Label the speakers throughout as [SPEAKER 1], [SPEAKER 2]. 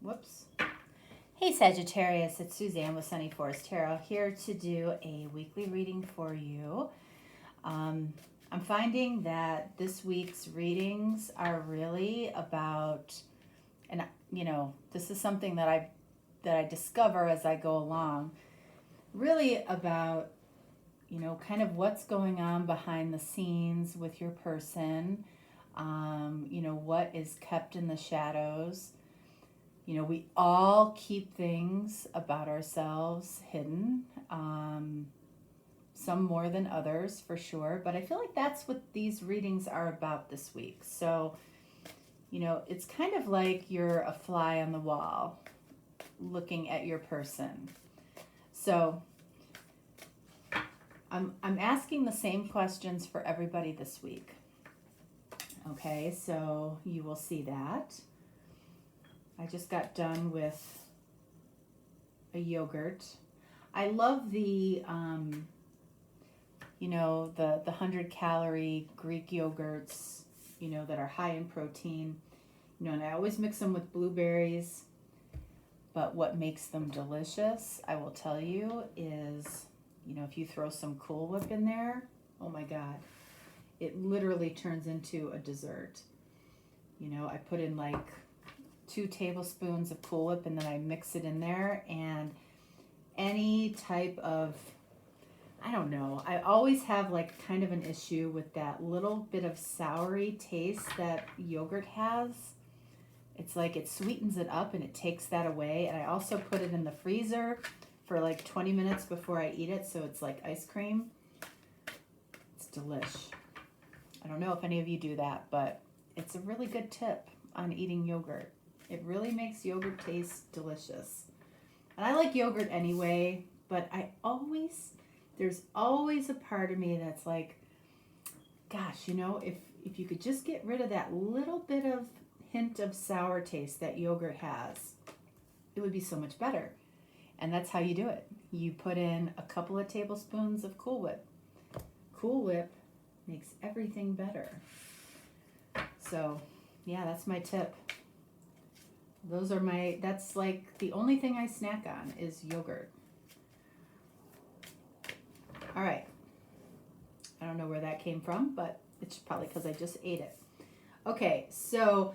[SPEAKER 1] Whoops. Hey Sagittarius, it's Suzanne with Sunny Forest Tarot here to do a weekly reading for you. I'm finding that this week's readings are really about, and this is something that I discover as I go along, really about, kind of what's going on behind the scenes with your person, what is kept in the shadows. We all keep things about ourselves hidden, some more than others for sure, but I feel like that's what these readings are about this week. So, it's kind of like you're a fly on the wall looking at your person. So, I'm asking the same questions for everybody this week. Okay, so you will see that. I just got done with a yogurt. I love the 100-calorie Greek yogurts, that are high in protein. And I always mix them with blueberries. But what makes them delicious, I will tell you, is, if you throw some Cool Whip in there, oh my God, it literally turns into a dessert. I put in like 2 tablespoons of Cool Whip and then I mix it in there, and any type of, I don't know, I always have like kind of an issue with that little bit of soury taste that yogurt has. It's like it sweetens it up and it takes that away. And I also put it in the freezer for like 20 minutes before I eat it, so it's like ice cream. It's delish. I don't know if any of you do that, but it's a really good tip on eating yogurt. It really makes yogurt taste delicious. And I like yogurt anyway, but there's always a part of me that's like, gosh, if you could just get rid of that little bit of hint of sour taste that yogurt has, it would be so much better. And that's how you do it. You put in a couple of tablespoons of Cool Whip. Cool Whip makes everything better. So, yeah, that's my tip. That's like the only thing I snack on is yogurt. All right. I don't know where that came from, but it's probably because I just ate it. Okay, so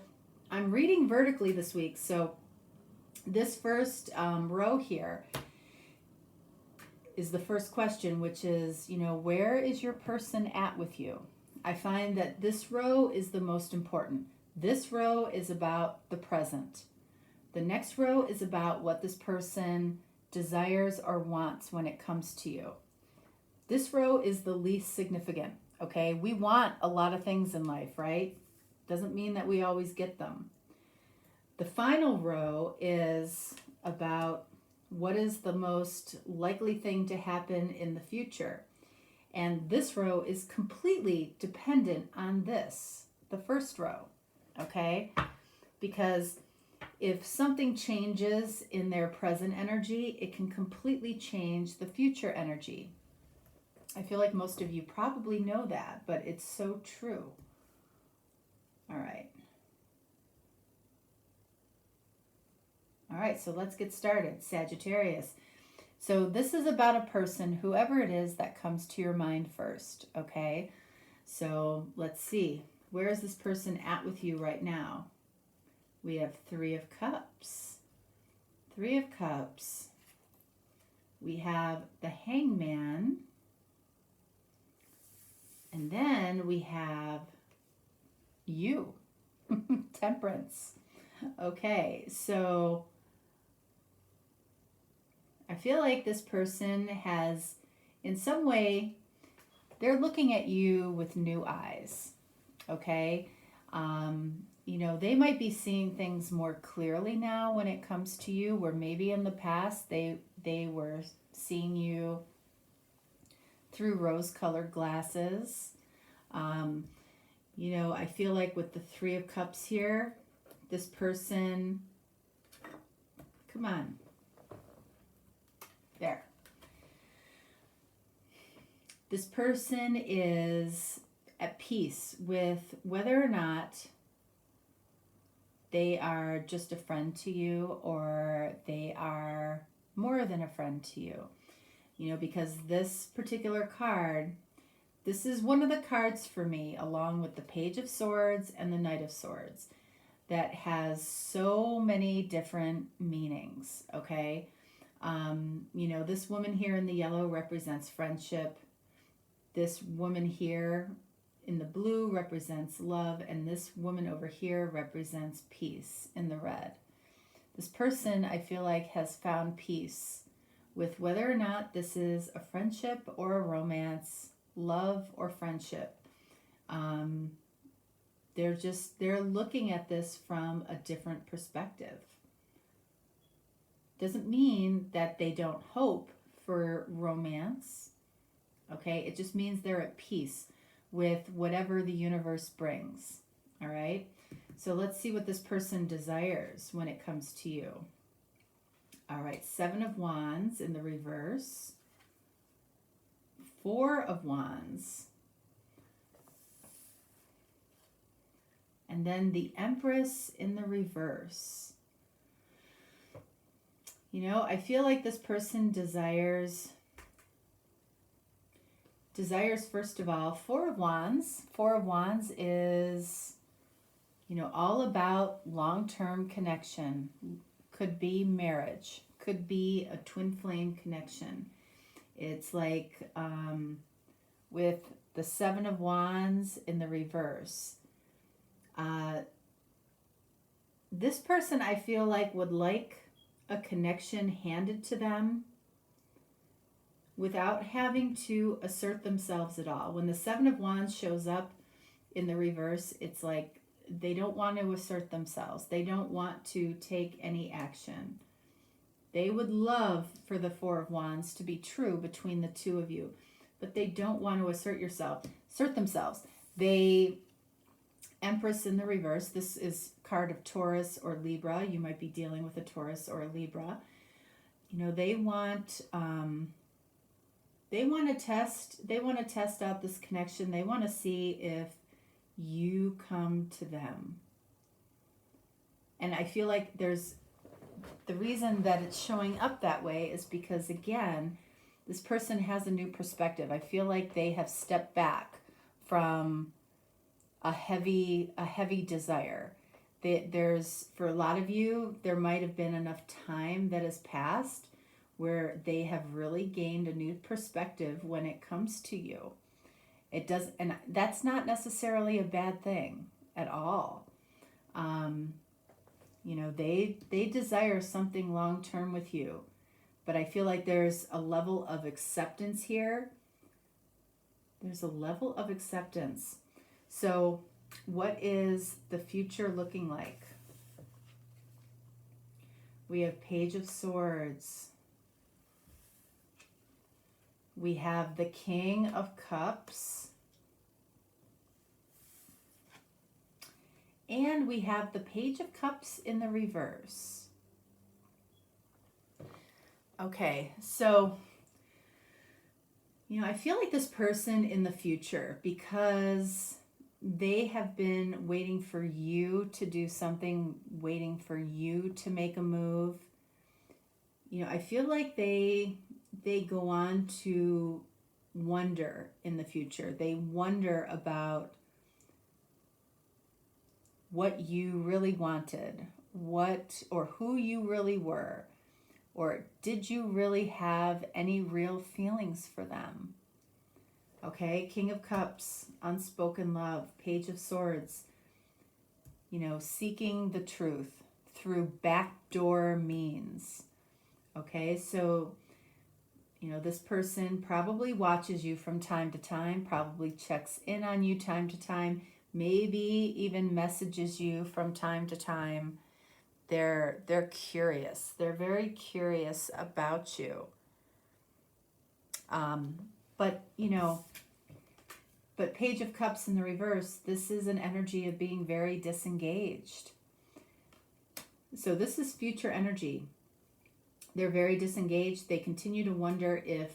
[SPEAKER 1] I'm reading vertically this week. So this first row here is the first question, which is, where is your person at with you? I find that this row is the most important. This row is about the present. The next row is about what this person desires or wants when it comes to you. This row is the least significant, okay? We want a lot of things in life, right? Doesn't mean that we always get them. The final row is about what is the most likely thing to happen in the future. And this row is completely dependent on this, the first row, okay? Because if something changes in their present energy, it can completely change the future energy. I feel like most of you probably know that, but it's so true. All right. All right, so let's get started. Sagittarius. So this is about a person, whoever it is, that comes to your mind first, okay? So let's see. Where is this person at with you right now? We have 3 of Cups. 3 of Cups. We have the Hangman. And then we have you. Temperance. Okay, so I feel like this person has, in some way, they're looking at you with new eyes, okay? They might be seeing things more clearly now when it comes to you, where maybe in the past they were seeing you through rose-colored glasses. I feel like with the 3 of Cups here, this person, come on, there. This person is at peace with whether or not they are just a friend to you, or they are more than a friend to you. You know, because this particular card, this is one of the cards for me, along with the Page of Swords and the Knight of Swords, that has so many different meanings, okay? You know, this woman here in the yellow represents friendship. This woman here in the blue represents love, and this woman over here represents peace in the red. This person, I feel like, has found peace with whether or not this is a friendship or a romance, love or friendship. They're looking at this from a different perspective. Doesn't mean that they don't hope for romance, okay? It just means they're at peace with whatever the universe brings, all right? So let's see what this person desires when it comes to you. All right, 7 of Wands in the reverse, 4 of Wands, and then the Empress in the reverse. You know, I feel like this person desires first of all, 4 of Wands. 4 of Wands is, you know, all about long-term connection. Could be marriage, could be a twin flame connection. It's like with the 7 of Wands in the reverse. This person, I feel like, would like a connection handed to them without having to assert themselves at all. When the 7 of Wands shows up in the reverse, it's like they don't want to assert themselves. They don't want to take any action. They would love for the 4 of Wands to be true between the two of you, but they don't want to assert themselves. Empress in the reverse. This is card of Taurus or Libra. You might be dealing with a Taurus or a Libra. You know, they want to test out this connection. They want to see if you come to them. And I feel like the reason that it's showing up that way is because, again, this person has a new perspective. I feel like they have stepped back from a heavy desire. For a lot of you, there might have been enough time that has passed where they have really gained a new perspective when it comes to you. And that's not necessarily a bad thing at all. You know, they desire something long-term with you, but I feel like there's a level of acceptance here. There's a level of acceptance. So what is the future looking like? We have Page of Swords. We have the King of Cups. And we have the Page of Cups in the reverse. Okay, so, you know, I feel like this person in the future, because they have been waiting for you to do something, waiting for you to make a move. You know, I feel like they go on to wonder in the future. They wonder about what you really wanted, what or who you really were, or did you really have any real feelings for them? Okay, King of Cups, unspoken love, Page of Swords, you know, seeking the truth through backdoor means. Okay, so, you know, this person probably watches you from time to time, probably checks in on you time to time, maybe even messages you from time to time. They're curious. They're very curious about you. But, you know, but Page of Cups in the reverse, this is an energy of being very disengaged. So this is future energy. They're very disengaged. They continue to wonder if,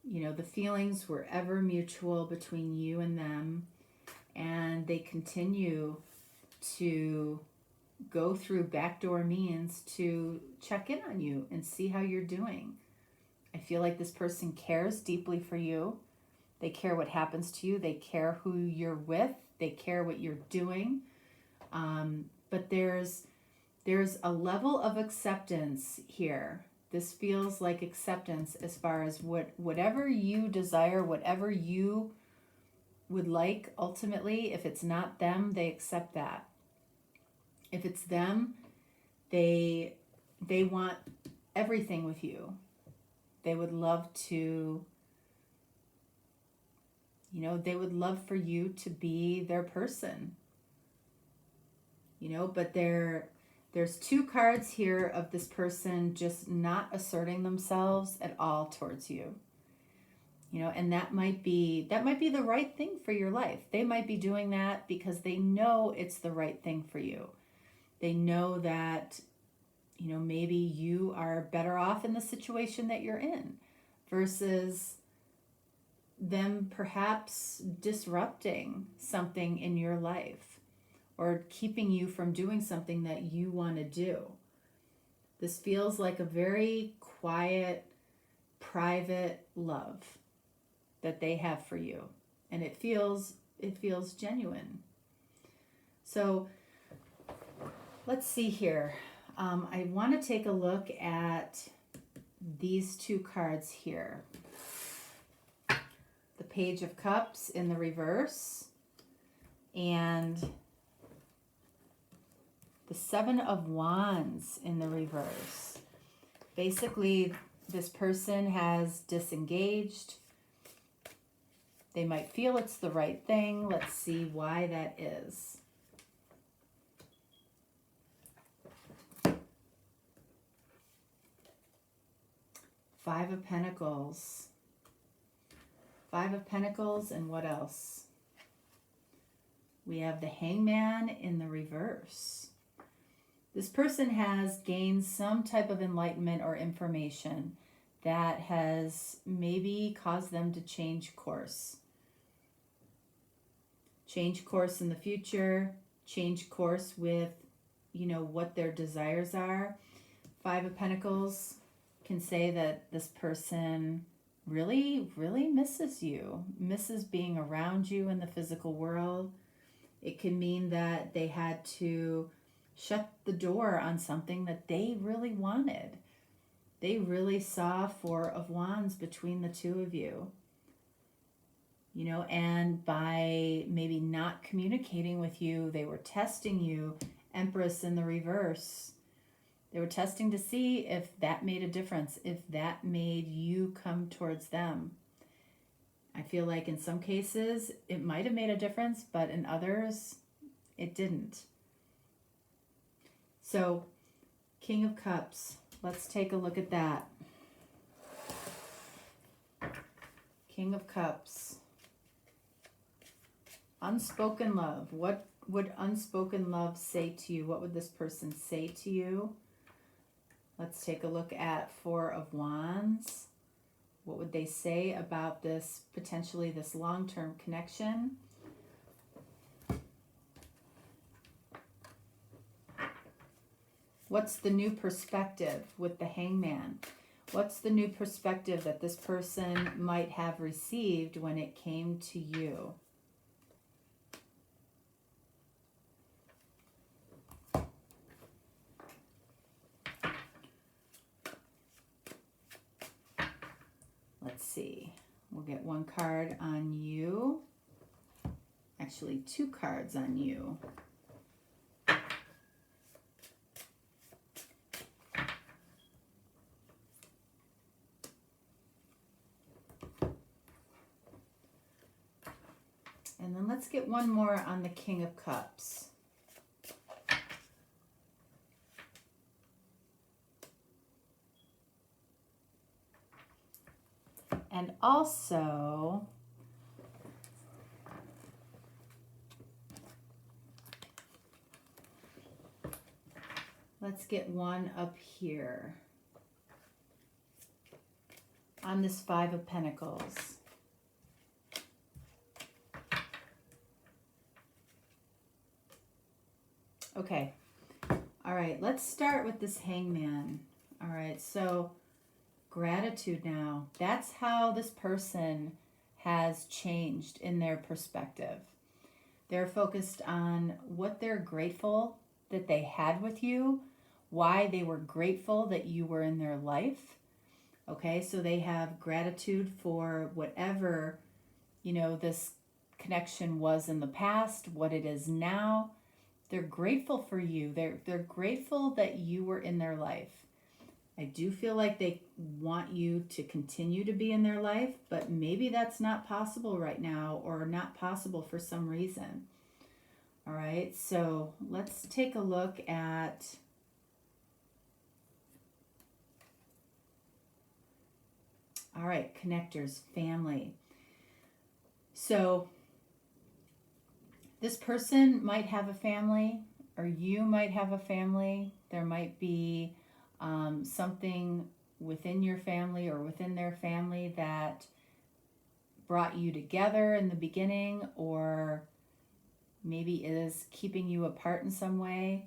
[SPEAKER 1] you know, the feelings were ever mutual between you and them. And they continue to go through backdoor means to check in on you and see how you're doing. I feel like this person cares deeply for you. They care what happens to you. They care who you're with. They care what you're doing. But there's a level of acceptance here. This feels like acceptance as far as whatever you desire, whatever you would like ultimately. If it's not them, they accept that. If it's them, they want everything with you. They would love to, they would love for you to be their person. But there's two cards here of this person just not asserting themselves at all towards you. And that might be the right thing for your life. They might be doing that because they know it's the right thing for you. They know that, maybe you are better off in the situation that you're in versus them perhaps disrupting something in your life or keeping you from doing something that you want to do. This feels like a very quiet, private love that they have for you, and it feels genuine. So let's see here. I want to take a look at these two cards here. The Page of Cups in the reverse and the Seven of Wands in the reverse. Basically, this person has disengaged. They might feel it's the right thing. Let's see why that is. Five of Pentacles. Five of Pentacles, and what else? We have the Hangman in the reverse. This person has gained some type of enlightenment or information that has maybe caused them to change course. Change course in the future, change course with, what their desires are. Five of Pentacles can say that this person really, really misses you, misses being around you in the physical world. It can mean that they had to shut the door on something that they really wanted. They really saw Four of Wands between the two of you. And by maybe not communicating with you, they were testing you. Empress in the reverse. They were testing to see if that made a difference, if that made you come towards them. I feel like in some cases it might have made a difference, but in others it didn't. So, King of Cups, let's take a look at that. King of Cups. Unspoken love. What would unspoken love say to you? What would this person say to you? Let's take a look at Four of Wands. What would they say about this, potentially this long-term connection? What's the new perspective with the Hangman? What's the new perspective that this person might have received when it came to you? Let's see. We'll get one card on you. Actually, two cards on you. And then let's get one more on the King of Cups. And also, let's get one up here on this Five of Pentacles. Okay, All right, let's start with this Hangman. All right, so gratitude now. That's how this person has changed in their perspective. They're focused on what they're grateful that they had with you, why they were grateful that you were in their life. Okay, so they have gratitude for whatever, this connection was in the past, what it is now. They're grateful for you. They're grateful that you were in their life. I do feel like they want you to continue to be in their life, but maybe that's not possible right now, or not possible for some reason. All right, so let's take a look at all right, connectors, family. So this person might have a family, or you might have a family. There might be something within your family or within their family that brought you together in the beginning, or maybe is keeping you apart in some way.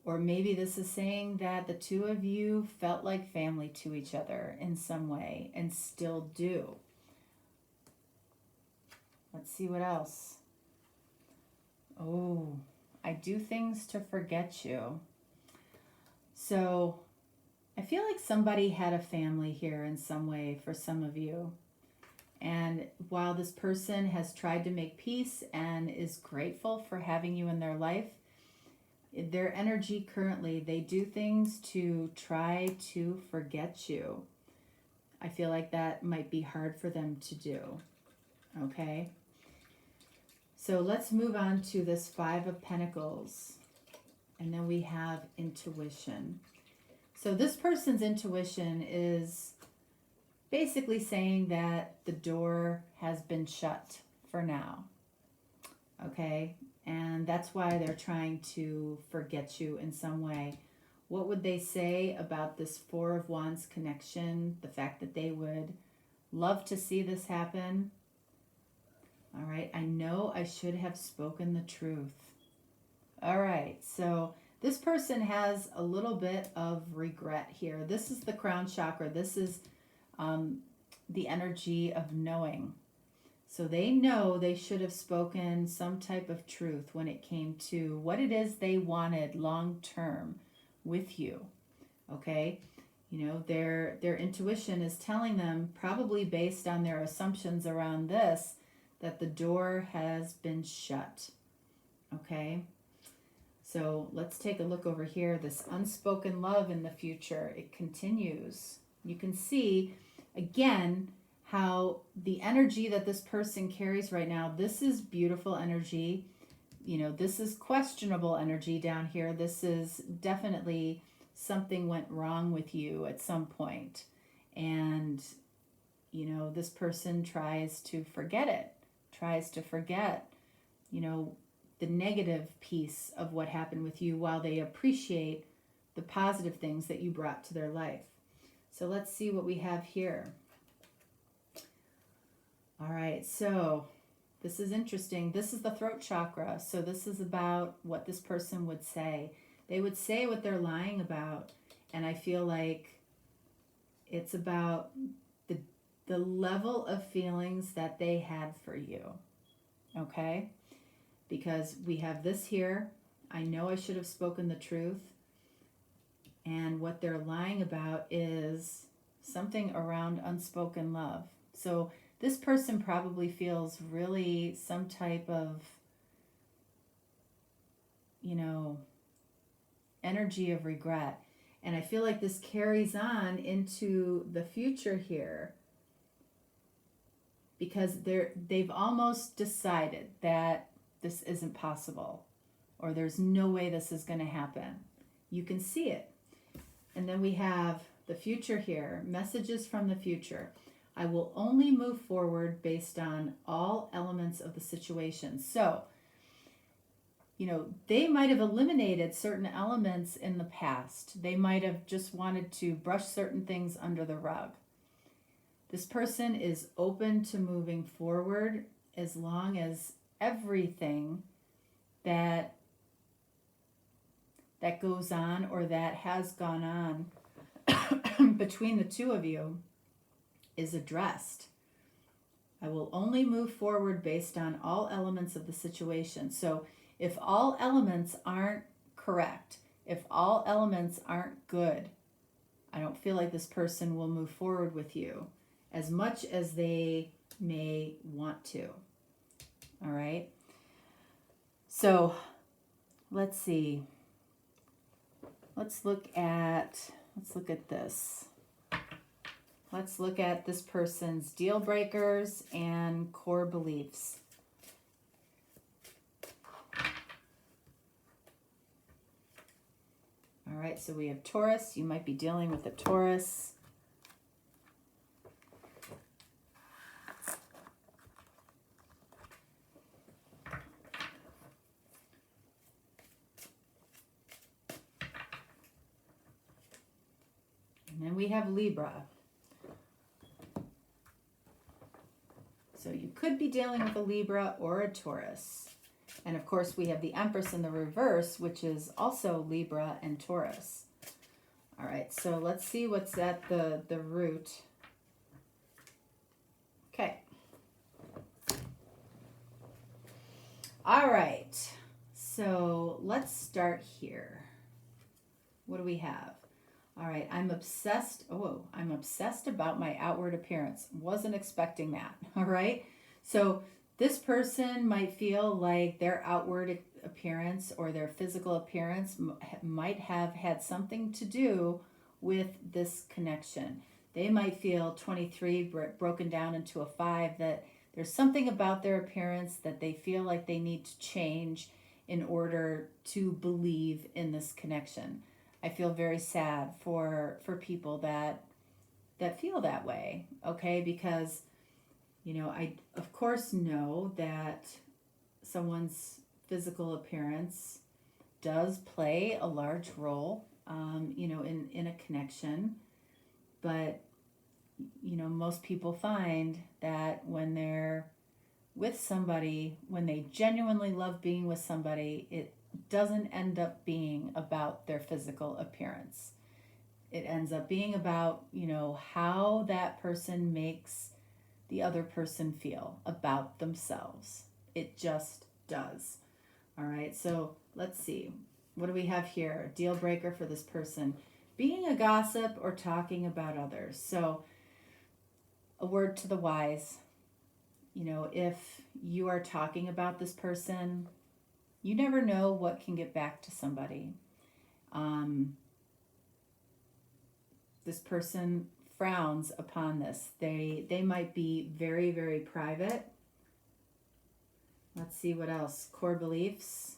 [SPEAKER 1] Or maybe this is saying that the two of you felt like family to each other in some way and still do. Let's see what else. Oh, I do things to forget you. So I feel like somebody had a family here in some way for some of you. And while this person has tried to make peace and is grateful for having you in their life, their energy currently, they do things to try to forget you. I feel like that might be hard for them to do. Okay? So let's move on to this Five of Pentacles. And then we have intuition. So this person's intuition is basically saying that the door has been shut for now. Okay? And that's why they're trying to forget you in some way. What would they say about this Four of Wands connection? The fact that they would love to see this happen. All right, I know I should have spoken the truth. All right, so this person has a little bit of regret here. This is the crown chakra. This is the energy of knowing. So they know they should have spoken some type of truth when it came to what it is they wanted long term with you. Okay? Their intuition is telling them, probably based on their assumptions around this, that the door has been shut. Okay? So let's take a look over here. This unspoken love in the future, it continues. You can see, again, how the energy that this person carries right now, this is beautiful energy. This is questionable energy down here. This is definitely something went wrong with you at some point. And, this person tries to forget it, tries to forget, the negative piece of what happened with you, while they appreciate the positive things that you brought to their life. So let's see what we have here. All right, so this is interesting. This is the throat chakra. So this is about what this person would say. They would say what they're lying about. And I feel like it's about the level of feelings that they had for you. Okay? Because we have this here. I know I should have spoken the truth. And what they're lying about is something around unspoken love. So this person probably feels really some type of, energy of regret. And I feel like this carries on into the future here, because they've almost decided that this isn't possible, or there's no way this is going to happen. You can see it. And then we have the future here, messages from the future. I will only move forward based on all elements of the situation. So, they might have eliminated certain elements in the past. They might have just wanted to brush certain things under the rug. This person is open to moving forward as long as everything that that goes on or that has gone on between the two of you is addressed. I will only move forward based on all elements of the situation. So if all elements aren't correct, if all elements aren't good, I don't feel like this person will move forward with you as much as they may want to. All right. So let's see. Let's look at this. Let's look at this person's deal breakers and core beliefs. All right, so we have Taurus. You might be dealing with a Taurus. And then we have Libra. So you could be dealing with a Libra or a Taurus. And of course, we have the Empress in the reverse, which is also Libra and Taurus. All right, so let's see what's at the root. Okay. All right, so let's start here. What do we have? All right, I'm obsessed. Oh, I'm obsessed about my outward appearance. Wasn't expecting that. All right. So this person might feel like their outward appearance or their physical appearance might have had something to do with this connection. They might feel 23 broken down into a 5, that there's something about their appearance that they feel like they need to change in order to believe in this connection. I feel very sad for people that feel that way, okay? Because, you know, I of course know that someone's physical appearance does play a large role, you know, in a connection. But, you know, most people find that when they're with somebody, when they genuinely love being with somebody, it doesn't end up being about their physical appearance. It ends up being about, you know, how that person makes the other person feel about themselves. It just does. All right, so let's see. What do we have here? A deal breaker for this person. Being a gossip or talking about others. So a word to the wise. You know, if you are talking about this person, you never know what can get back to somebody. This person frowns upon this. They might be very, very private. Let's see what else. Core beliefs.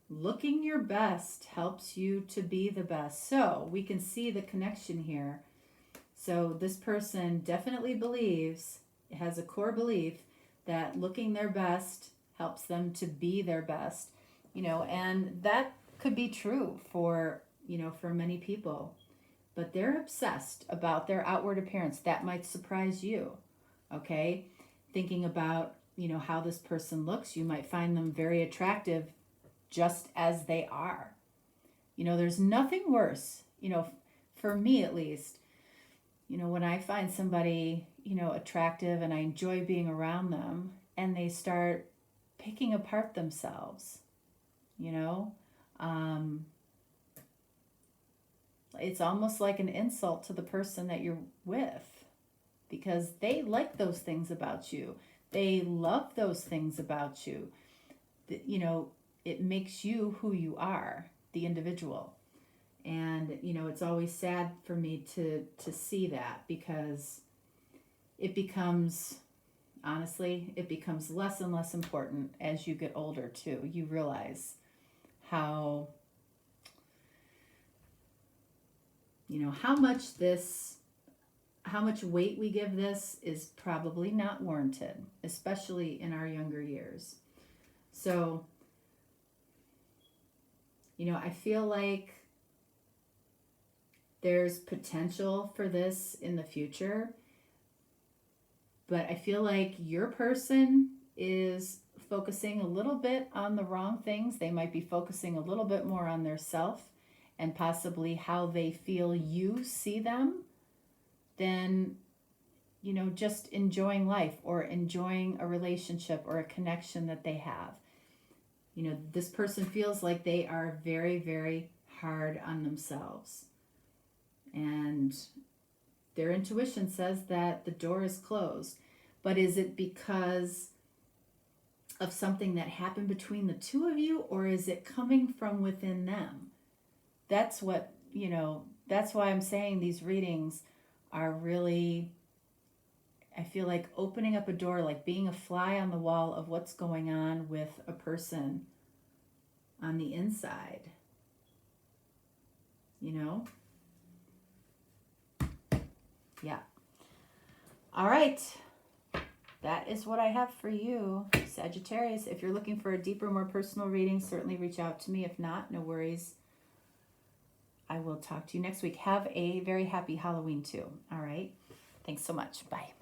[SPEAKER 1] Looking your best helps you to be the best. So we can see the connection here. So this person definitely believes, has a core belief that looking their best helps them to be their best, you know, and that could be true for, you know, for many people, but they're obsessed about their outward appearance. That might surprise you, okay? Thinking about, you know, how this person looks, you might find them very attractive just as they are. You know, there's nothing worse, you know, for me at least, you know, when I find somebody, you know, attractive and I enjoy being around them and they start picking apart themselves, you know, it's almost like an insult to the person that you're with, because they like those things about you. They love those things about you. You know, it makes you who you are, the individual. And, you know, it's always sad for me to see that, because it becomes, honestly, it becomes less and less important as you get older too. You realize how, you know, how much weight we give this is probably not warranted, especially in our younger years. So, you know, I feel like there's potential for this in the future, but I feel like your person is focusing a little bit on the wrong things. They might be focusing a little bit more on their self and possibly how they feel you see them than, you know, just enjoying life or enjoying a relationship or a connection that they have. You know, this person feels like they are very, very hard on themselves. And their intuition says that the door is closed. But is it because of something that happened between the two of you, or is it coming from within them? That's what, you know, that's why I'm saying these readings are really, I feel like opening up a door, like being a fly on the wall of what's going on with a person on the inside. You know? Yeah. All right. That is what I have for you, Sagittarius. If you're looking for a deeper, more personal reading, certainly reach out to me. If not, no worries. I will talk to you next week. Have a very happy Halloween too. All right. Thanks so much. Bye.